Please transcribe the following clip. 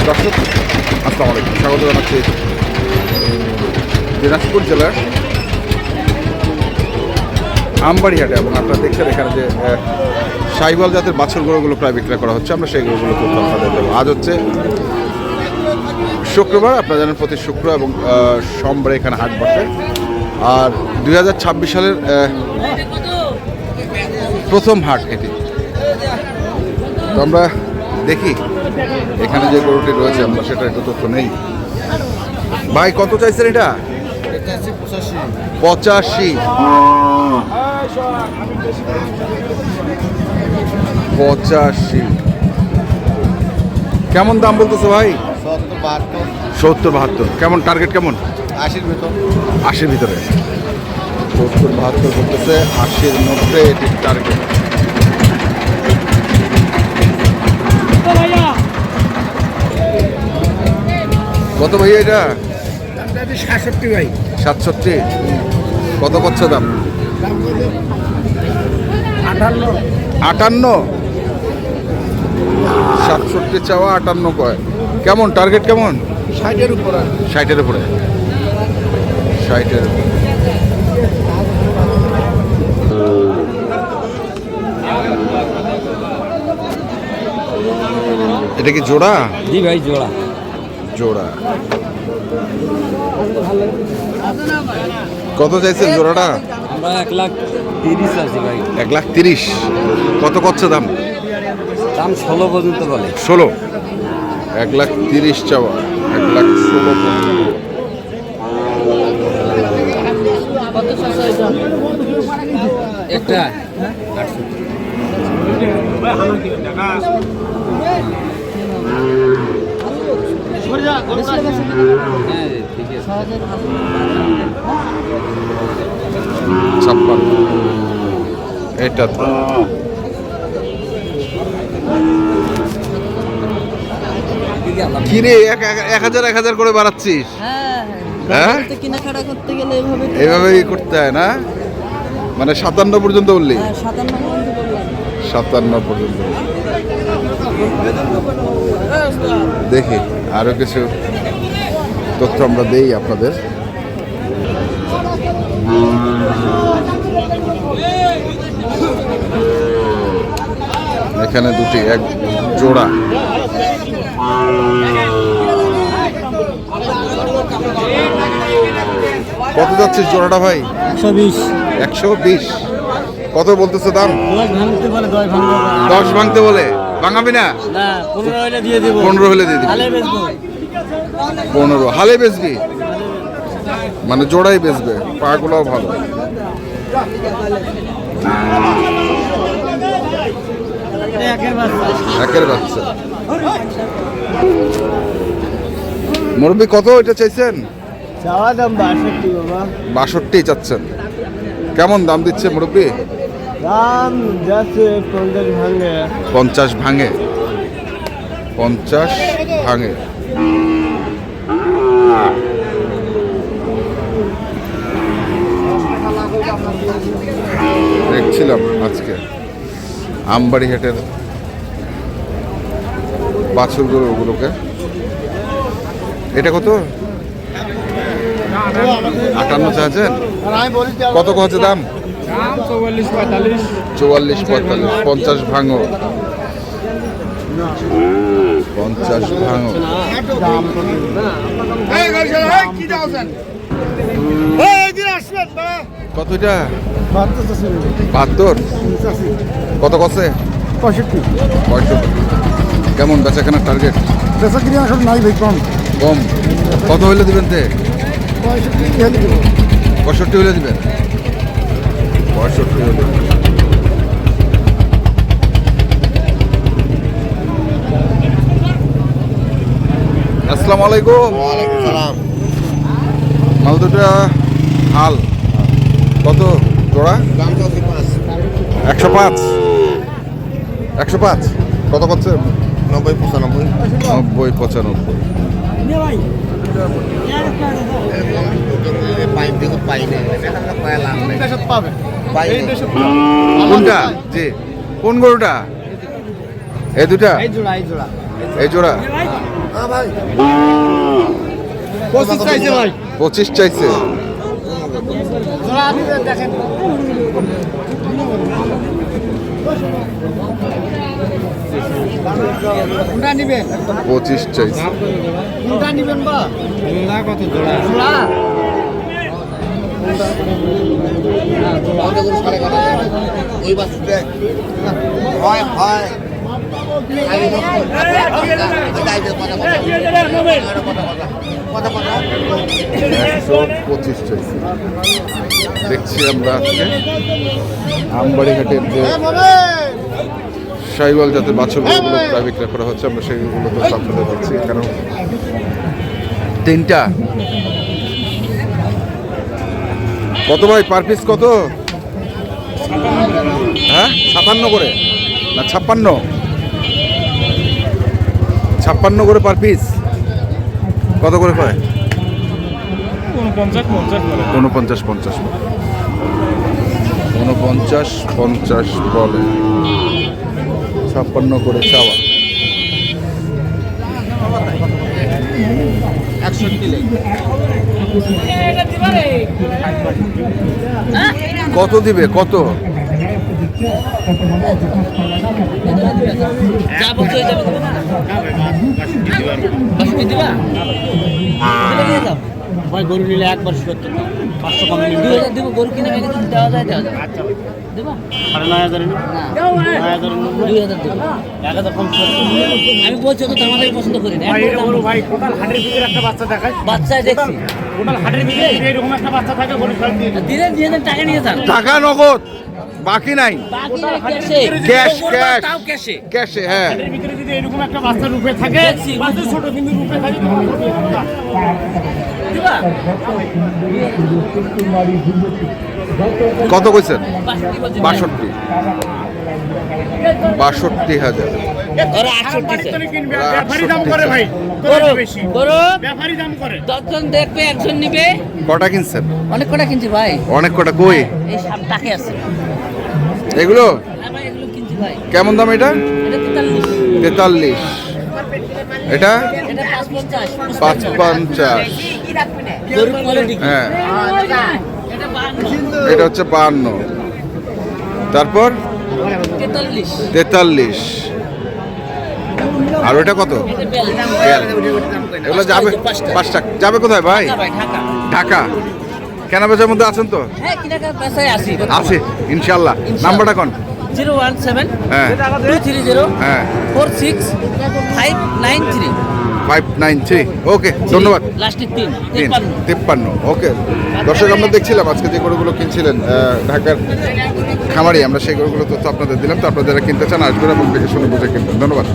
দর্শক আসসালামু আলাইকুম, স্বাগত জানাচ্ছি দিনাজপুর জেলার আমবাড়িহাটে। এবং আপনারা দেখছেন এখানে যে সাইওয়াল জাতের বাছুর গরুগুলো প্রায় বিক্রয় করা হচ্ছে। আমরা সেই গরুগুলো তথ্য আপনাদের দেবো। আজ হচ্ছে শুক্রবার, আপনারা জানেন প্রতি শুক্র এবং সোমবারে এখানে হাট বসে। আর 2026 সালের প্রথম হাট এটি। তো আমরা দেখি এখানে যে গরুটি রয়েছে, আমরা সেটা একটু তথ্য নেই। ভাই কত চাইছেন এটা? 85। কেমন দাম বলতেছো ভাই? 70-72। কেমন টার্গেট? কেমন? 80-র ভিতর। 80-র ভিতরে 70-72 বলতেছে। 80-র মধ্যে এটি টার্গেট। কত ভাইয়া এটা? 67 ভাই। 67। কত করছে দাম? 58। 67 চাওয়া, 58 কয়। কেমন টার্গেট? কেমন? 60-এর উপরে। 60-এর উপরে। 60-এর। এটা কি জোড়া? জি ভাই, জোড়া। জোড়া। কত চাইছেন জোড়াটা? আমরা 1,30,000 আছি ভাই। 1,30,000। কত করছে দাম? দাম 16 পর্যন্ত বলে। 16। 1,30,000 চাওয়া, 1,16,000। একটা ঠিক আছে। 56। এটা তো কিরে 1,000 করে বাড়াচ্ছিস? হ্যাঁ, কেনাকাটা করতে গেলে এভাবে এইভাবেই করতে হয় না? মানে 57 পর্যন্ত বললি? 57 পর্যন্ত বললাম। 57 পর্যন্ত। দেখি আরো কিছু তথ্য আমরা দেই আপনাদের। এখানে দুটি, এক জোড়া। কত যাচ্ছিস জোড়াটা ভাই? 120। 120। কত বলতেছে দাম? 10 ভাঙতে বলে, 10 ভাঙতে বলে। 10 ভাঙতে বলে। ভাঙাবি না? না, 15 হলে দিয়ে দেব। 15 হলে দিয়ে দিবি। তাহলে বেচবো। 15 হালে বেচবি? মানে জোড়াই বেচবে? পাগুলোও ভালো। একের বাচ্চা। মুরব্বি কত এটা চাইছেন? চাওয়া দাম 62 বাবা। 62 চাচ্ছেন। কেমন দাম দিচ্ছে মুরব্বি? দাম যাচ্ছে 50 ভাঙে। 50 ভাঙে। 50 ভাঙে। দেখছিলাম আজকে আমবাড়িহাটের বাছুর গরুগুলোকে। এটা কত? 58 চাচ্ছেন? কত হচ্ছে দাম? 44-45। 50 ভাঙো। 50 ভাঙো। কত এটা? 72। কত কছে? 65। কেমন বেচা কেনার টার্গেট? বেচা কিনে আসলে নাই ভাই, কম। কম। কত হইলে দিবেন? 65 হইলে দিবেন। 65 হইলে। আসসালামু আলাইকুম। ওয়ালাইকুম সালাম। মাল দুটা হাল কত জোড়া? দাম চলছে 5। 105। 105। কত করছে? 90-95। 90-95। পাইপ দেখো, পাইনে পাবে। কোনটা? জি, কোন গরুটা? এই দুটা? এই জোড়া, এই জোড়া। এই জোড়া হ্যাঁ ভাই 25 চাইছে ভাই 25 চাইছে। জোড়া দিবেন দেখেন কোনটা নেবেন 25 চাইছে। কোনটা নেবেন বা না কত জোড়া জোড়া ওই বাস দেখ হয় হয় 125 চাইছে। দেখছি আমরা আজকে আমবাড়িঘাটের যে শাহিওয়াল জাতের বাছুরগুলো প্রায় বিক্রয় করা হচ্ছে, আমরা সেইগুলো তো আপনাদের দিচ্ছি। কেন 3টা কত ভাই পার পিস কত? হ্যাঁ 57 করে না 56? 56 করে পার পিস। কত করে পায়? 49-50 বলে, 56 করে চাওয়া। 61 কত দিবে কত? ভাই গরু নিলে একবার 500 কম নিলে 2000 দেবো, গরু কিনে ভেঙে যদি দেওয়া যায় দেওয়া যায়। আচ্ছা দেবো? 9000 না, 9000 2000 দেবো। 1000 কম আমি বলছি তো আমাদের পছন্দ করি না। ভাই এটা বড় ভাই টোটাল হাটের ভিতরে একটা বাচ্চা দেখায় বাচ্চায় দেখছি টোটাল হাটের ভিতরে এরকম একটা বাচ্চা থাকে গরু ফেরত দিয়ে দিনে দিয়ে দেন, টাকা নিয়ে যান। টাকা নগদ বাকি নাই, বাকি না ক্যাশে। ক্যাশ বলবো ক্যাশ তাও ক্যাশে। ক্যাশে। হ্যাঁ হাটের ভিতরে যদি এরকম একটা বাচ্চা রূপে থাকে দেখছি। বাচ্চা ছোট কিন্তু রূপে থাকে দিবা? কত কইছেন? 62 62,000। ওরা 68 চাই। কিনবে ব্যাপারী দাম করে ভাই গরু বেশি গরু ব্যাপারী দাম করে 10 জন দেখবে, একজন নিবে। কটা কিনছেন? অনেক কটা কিনছি ভাই, অনেক কটা। কই এই সব টাকে আছে। এগুলো? হ্যাঁ ভাই, এগুলো কিনছি ভাই। কেমন দাম এটা? এটা 43, 43। এটা এটা 550, 550। গরুর কোয়ালিটি কি? হ্যাঁ এটা 52, এটা হচ্ছে 52। তারপর 43, 43। আর ওটা কত? এটা 42, এগুলো যাবে পাঁচটা। 5টা যাবে কোথায় ভাই? ঢাকা ভাই, ঢাকা। ঢাকা। কেনা বেচার মধ্যে আছেন তো? হ্যাঁ, কি টাকা পেশায় আসি। আছে ইনশাল্লাহ। নাম্বারটা কোন? 017 হ্যাঁ 230 হ্যাঁ 46593। 593। ওকে ধন্যবাদ। লাস্টে 3 53। ওকে দর্শক, আমরা দেখছিলাম আজকে যে গরুগুলো কিনছিলেন ঢাকার খামারি, আমরা সেই গরুগুলো তথ্য আপনাদের দিলাম। তো আপনারা যারা কিনতে চান আসবেন এবং দেখে শুনে বুঝে কিনবেন। ধন্যবাদ।